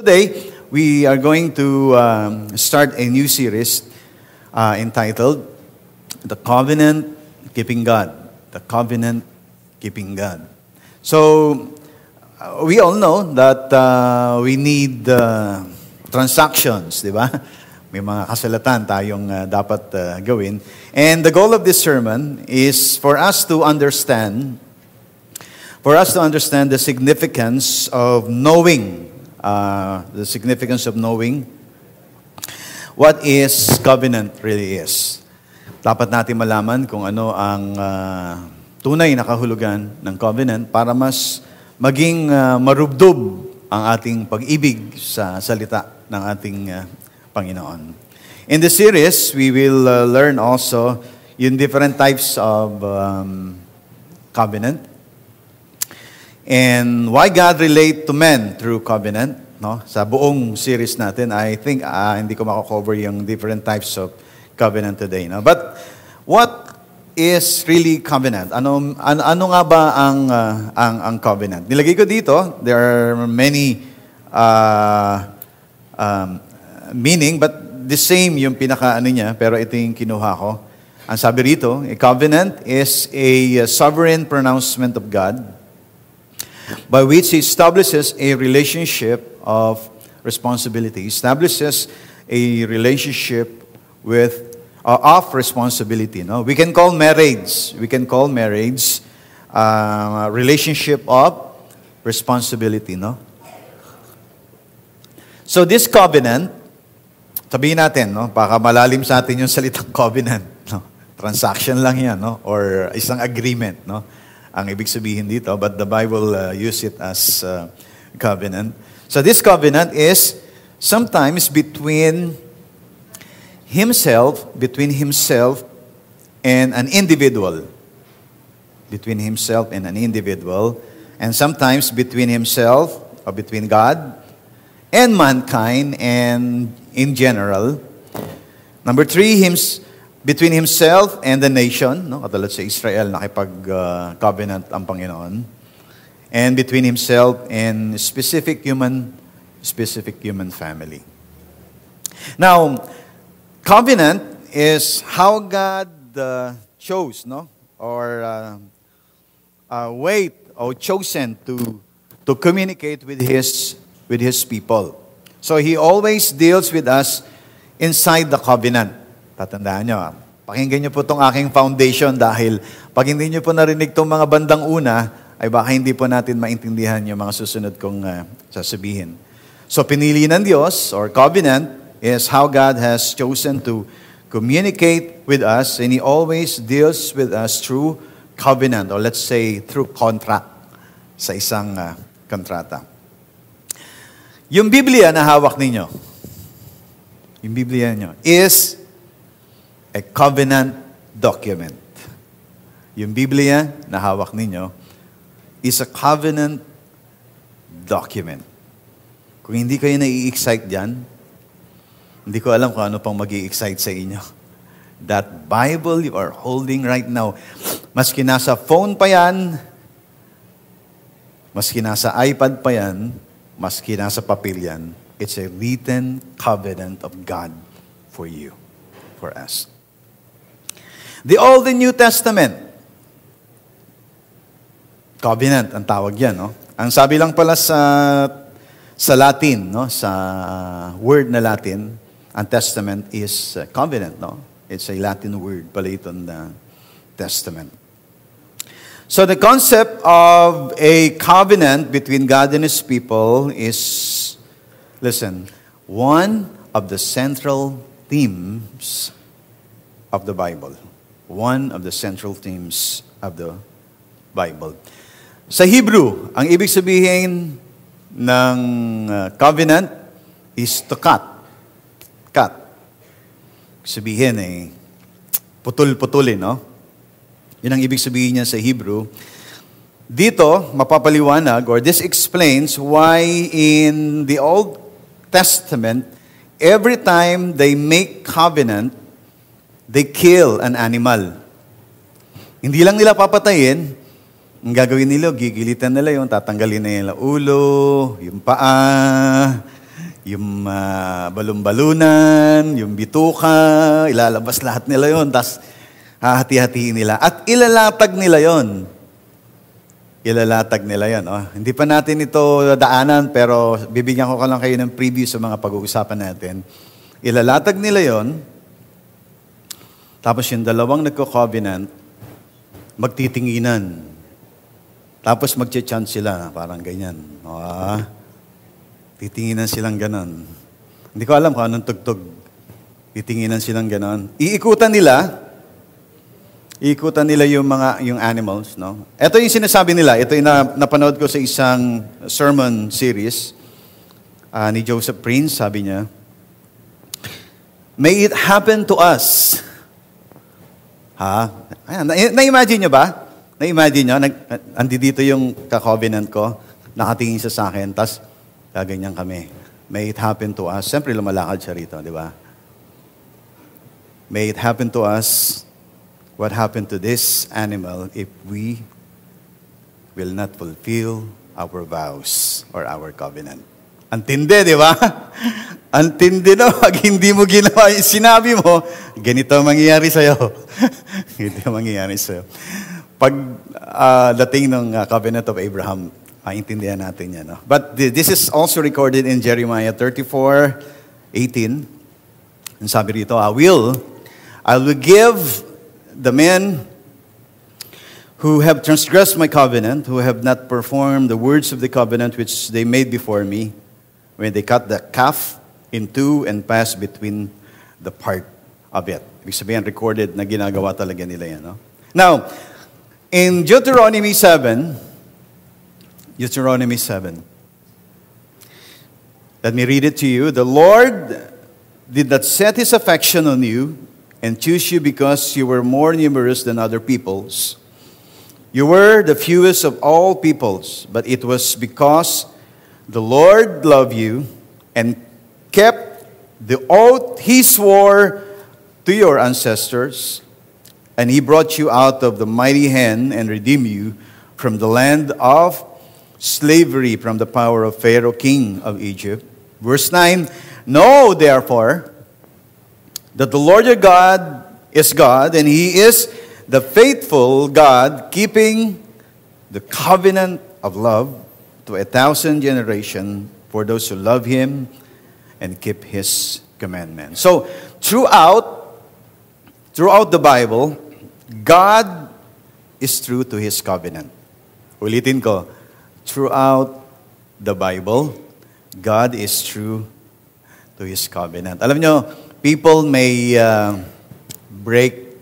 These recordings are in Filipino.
Today, we are going to start a new series entitled The Covenant Keeping God. The Covenant Keeping God. So, we all know that we need transactions, di ba? May mga kasulatan tayong dapat gawin. And the goal of this sermon is for us to understand the significance of knowing what is covenant really is. Dapat natin malaman kung ano ang tunay na kahulugan ng covenant para mas maging marubdob ang ating pag-ibig sa salita ng ating Panginoon. In this series, we will learn also yung different types of covenant. And why God relate to men through covenant, no? Sa buong series natin, I think hindi ko mako-cover yung different types of covenant today, no? But what is really covenant? Ano nga ba ang covenant? Nilagay ko dito, there are many meaning, but the same yung niya, pero ito yung kinuha ko. Ang sabi rito, a covenant is a sovereign pronouncement of God by which He establishes a relationship of responsibility. He establishes a relationship of responsibility. No, we can call marriage. Relationship of responsibility. No. So this covenant, sabihin natin, no, baka malalim sa atin yung salitang covenant. No, transaction lang yan, no, or isang agreement, no. Ang ibig sabihin dito, but the Bible use it as covenant. So this covenant is sometimes between himself and an individual. Between himself and an individual. And sometimes between himself or between God and mankind and in general. Number 3, between himself and the nation, no? Katulad sa Israel, nakipag-covenant ang Panginoon. And between himself and specific human family. Now, covenant is how God chose, no? Or chosen to communicate with his people. So He always deals with us inside the covenant. Tatandaan nyo, pakinggan nyo po itong aking foundation dahil pag hindi nyo po narinig itong mga bandang una, ay baka hindi po natin maintindihan yung mga susunod kong sasabihin. So, pinili ng Diyos, or covenant, is how God has chosen to communicate with us, and He always deals with us through covenant, or let's say, through contract, sa isang kontrata. Yung Biblia na hawak ninyo, is a covenant document. Yung Biblia na hawak ninyo is a covenant document. Kung hindi kayo nai-excite dyan, hindi ko alam kung ano pang mag-i-excite sa inyo. That Bible you are holding right now, maski nasa phone pa yan, maski nasa iPad pa yan, maski nasa papel yan, it's a written covenant of God for you, for us. The Old and New Testament. Covenant, ang tawag yan, no? Ang sabi lang pala sa Latin, no? Sa word na Latin, ang testament is covenant, no? It's a Latin word pala ito na testament. So the concept of a covenant between God and His people is, listen, one of the central themes of the Bible. One of the central themes of the Bible. Sa Hebrew, ang ibig sabihin ng covenant is to cut. Cut. Sabihin putol-putulin, no? Yun ang ibig sabihin niya sa Hebrew. Dito, mapapaliwanag, or this explains why in the Old Testament, every time they make covenant, they kill an animal. Hindi lang nila papatayin, ang gagawin nila, gigilitan nila yung tatanggalin na yung ulo, yung paa, Yung balon-balunan, yung bituka, ilalabas lahat nila yon, tapos hahati-hatiin nila. At ilalatag nila yon. Ilalatag nila yon. Oh. Hindi pa natin ito daanan, pero bibigyan ko lang kayo ng preview sa mga pag-uusapan natin. Ilalatag nila yon. Tapos yung dalawang nagko-covenant, magtitinginan. Tapos magche-chant sila, parang ganyan. Titinginan silang ganon. Hindi ko alam kung anong tugtog. Titinginan silang ganon. Iikutan nila yung animals, no? Ito yung sinasabi nila. Ito yung napanood ko sa isang sermon series ni Joseph Prince, sabi niya, "May it happen to us." Ayan, na-imagine nyo ba? Na-imagine nyo? Andi dito yung ka-covenant ko, nakatingin siya sa akin, tas gaganyan kami. May it happen to us. Siyempre, lumalakad siya rito, di ba? May it happen to us what happened to this animal if we will not fulfill our vows or our covenant. Antindi, di ba? Antindi na, pag hindi mo ginawa yung sinabi mo, ganito ang mangyayari sa'yo. Ganito ang mangyayari sa'yo. Pag dating ng covenant of Abraham, maintindihan natin yan. No? But this is also recorded in Jeremiah 34:18. And sabi rito, I will give the men who have transgressed my covenant, who have not performed the words of the covenant which they made before me, when they cut the calf in two and passed between the part of it. Ibig sabihin, recorded na ginagawa talaga nila yan. No? Now, in Deuteronomy 7, let me read it to you. The Lord did not set his affection on you and choose you because you were more numerous than other peoples. You were the fewest of all peoples, but it was because the Lord loved you and kept the oath he swore to your ancestors, and he brought you out of the mighty hand and redeemed you from the land of slavery, from the power of Pharaoh, king of Egypt. Verse 9, know therefore that the Lord your God is God, and he is the faithful God, keeping the covenant of love to 1,000 generations for those who love him and keep his commandments. So, throughout the Bible, God is true to his covenant. Ulitin ko, throughout the Bible, God is true to his covenant. Alam nyo, people may break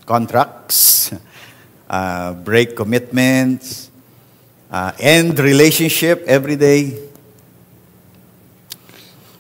contracts, break commitments, end relationship every day.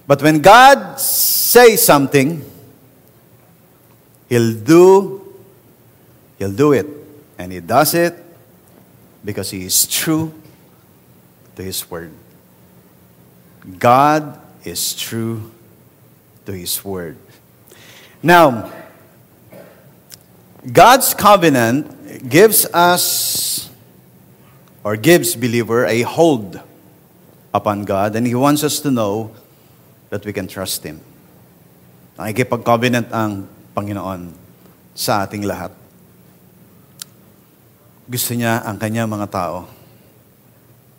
But when God says something, He'll do it. And He does it because He is true to His word. God is true to His word. Now, God's covenant gives us, or gives believer, a hold upon God, and He wants us to know that we can trust Him. Nakikipag-covenant ang Panginoon sa ating lahat. Gusto niya ang kanyang mga tao,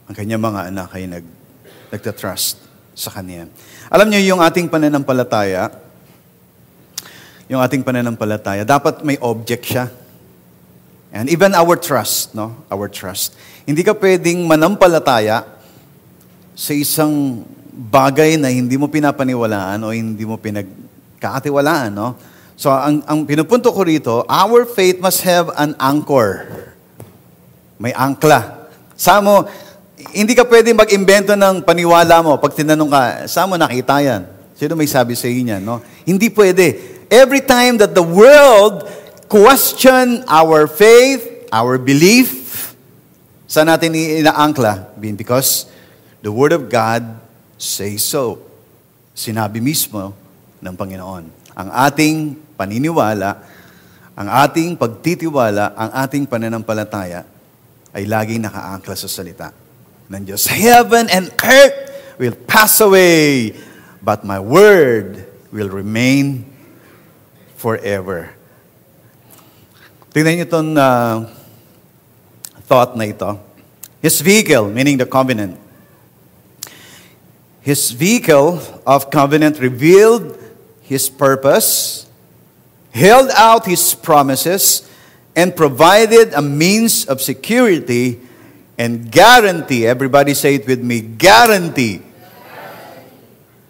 ang kanyang mga anak ay nagtatrust sa Kanya. Alam niyo, yung ating pananampalataya, dapat may object siya. And even our trust, no? Our trust. Hindi ka pwedeng manampalataya sa isang bagay na hindi mo pinapaniwalaan o hindi mo pinagkakatiwalaan, no? So, ang pinupunto ko rito, our faith must have an anchor. May angkla. Saan mo, hindi ka pwedeng mag-imbento ng paniwala mo. Pag tinanong ka, saan mo nakita yan? Sino may sabi sa inyo yan, no? Hindi pwede. Every time that the world question our faith, our belief, saan natin inaangkla? Because the Word of God says so. Sinabi mismo ng Panginoon. Ang ating paniniwala, ang ating pagtitiwala, ang ating pananampalataya ay laging nakaangkla sa salita ng Diyos. Heaven and earth will pass away, but my word will remain forever. Tingnan niyo itong thought na ito. His vehicle, meaning the covenant. His vehicle of covenant revealed His purpose, held out His promises, and provided a means of security and guarantee. Everybody say it with me, guarantee.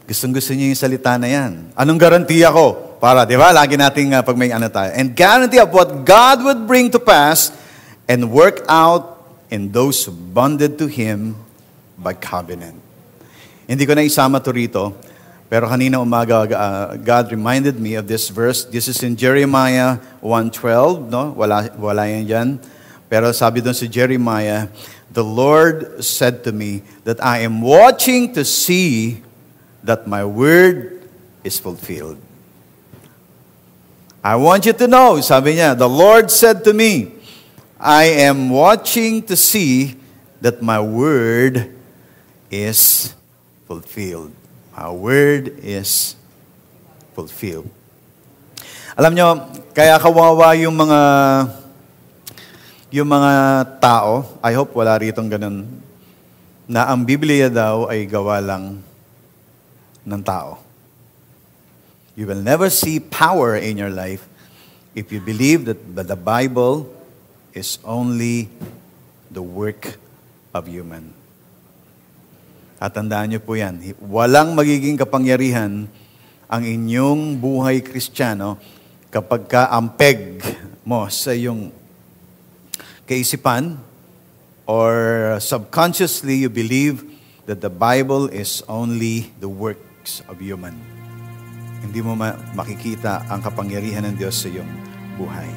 Gustong-gusto niyo yung salita na yan. Anong garantiya ko? Para, di ba? Lagi nating pag may ano tayo. And guarantee of what God would bring to pass and work out in those who bonded to Him by covenant. Hindi ko na isama to rito, pero kanina umaga, God reminded me of this verse. This is in Jeremiah 1:12, no? Wala yan dyan. Pero sabi doon si Jeremiah, the Lord said to me that I am watching to see that my word is fulfilled. I want you to know, sabi niya, the Lord said to me, I am watching to see that my word is fulfilled. My word is fulfilled. Alam nyo, kaya kawawa yung mga tao, I hope wala ritong ganun, na ang Biblia daw ay gawa lang ng tao. You will never see power in your life if you believe that the Bible is only the work of human. At tandaan niyo po yan, walang magiging kapangyarihan ang inyong buhay Kristiyano kapag ka-ampeg mo sa iyong kaisipan or subconsciously you believe that the Bible is only the works of human. Hindi mo makikita ang kapangyarihan ng Diyos sa iyong buhay.